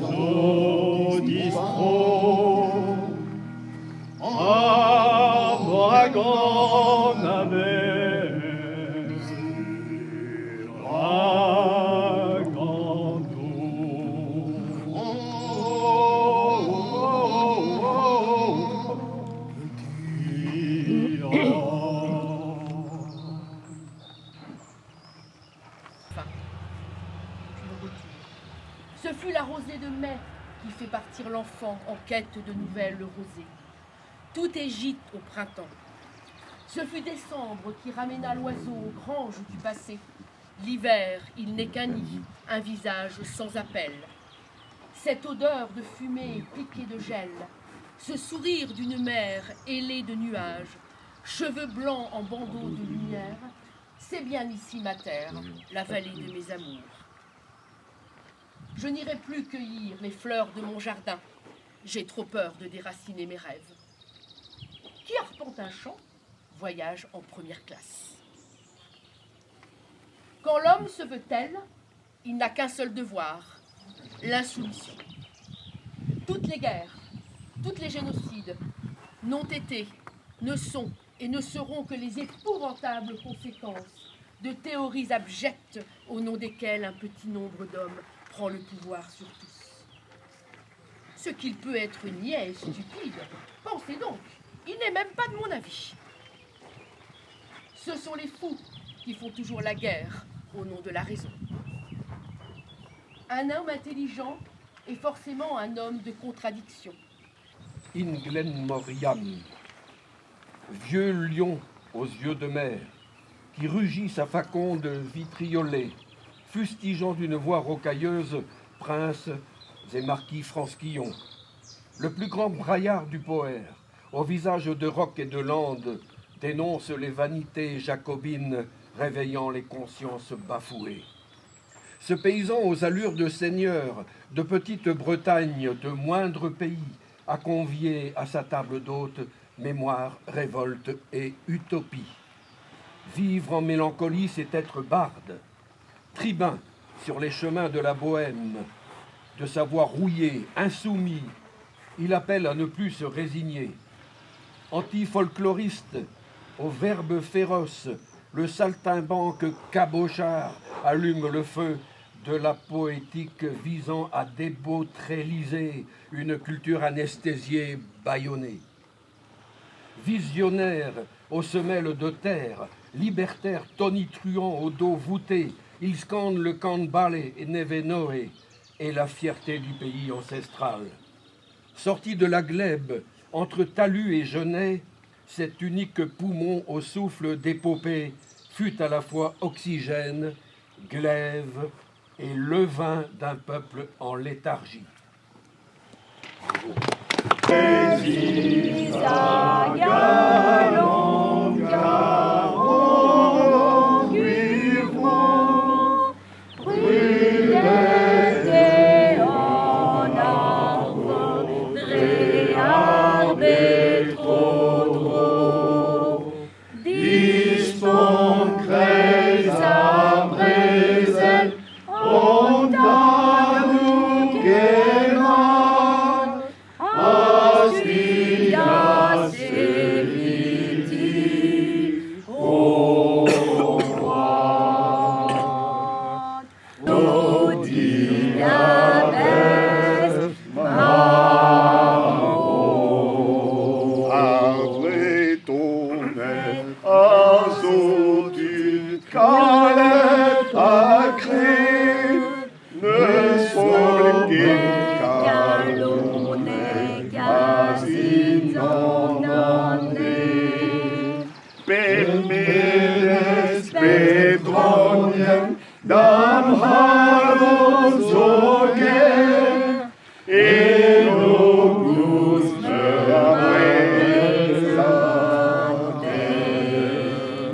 oiseaux distro, à Bragan avait Bragando. Ce fut la rosée de mai qui fait partir l'enfant en quête de nouvelles rosées. Tout est gîte au printemps. Ce fut décembre qui ramena l'oiseau aux granges du passé. L'hiver, il n'est qu'un nid, un visage sans appel. Cette odeur de fumée piquée de gel, ce sourire d'une mer ailée de nuages, cheveux blancs en bandeaux de lumière, c'est bien ici ma terre, la vallée de mes amours. Je n'irai plus cueillir les fleurs de mon jardin. J'ai trop peur de déraciner mes rêves. Qui arpente un champ, voyage en première classe. Quand l'homme se veut tel, il n'a qu'un seul devoir, l'insoumission. Toutes les guerres, tous les génocides n'ont été, ne sont et ne seront que les épouvantables conséquences de théories abjectes au nom desquelles un petit nombre d'hommes prend le pouvoir sur tous. Ce qu'il peut être niais et stupide, pensez donc, il n'est même pas de mon avis. Ce sont les fous qui font toujours la guerre au nom de la raison. Un homme intelligent est forcément un homme de contradiction. In Glen Moriam, vieux lion aux yeux de mer, qui rugit sa faconde vitriolée, fustigeant d'une voix rocailleuse princes et marquis Fransquillon. Le plus grand braillard du poère, au visage de roc et de lande, dénonce les vanités jacobines réveillant les consciences bafouées. Ce paysan aux allures de seigneur, de petite Bretagne, de moindre pays, a convié à sa table d'hôte mémoire, révolte et utopie. Vivre en mélancolie, c'est être barde, tribun sur les chemins de la Bohème, de sa voix rouillée, insoumis, il appelle à ne plus se résigner. Anti-folkloriste, au verbe féroce, le saltimbanque cabochard allume le feu de la poétique visant à débautraliser une culture anesthésiée, bâillonnée. Visionnaire aux semelles de terre, libertaire tonitruant au dos voûté, il scande le Kandbale et Nevenoe et la fierté du pays ancestral. Sorti de la glèbe, entre talus et genêts, cet unique poumon au souffle d'épopée fut à la fois oxygène, glaive et levain d'un peuple en léthargie. Dam Haros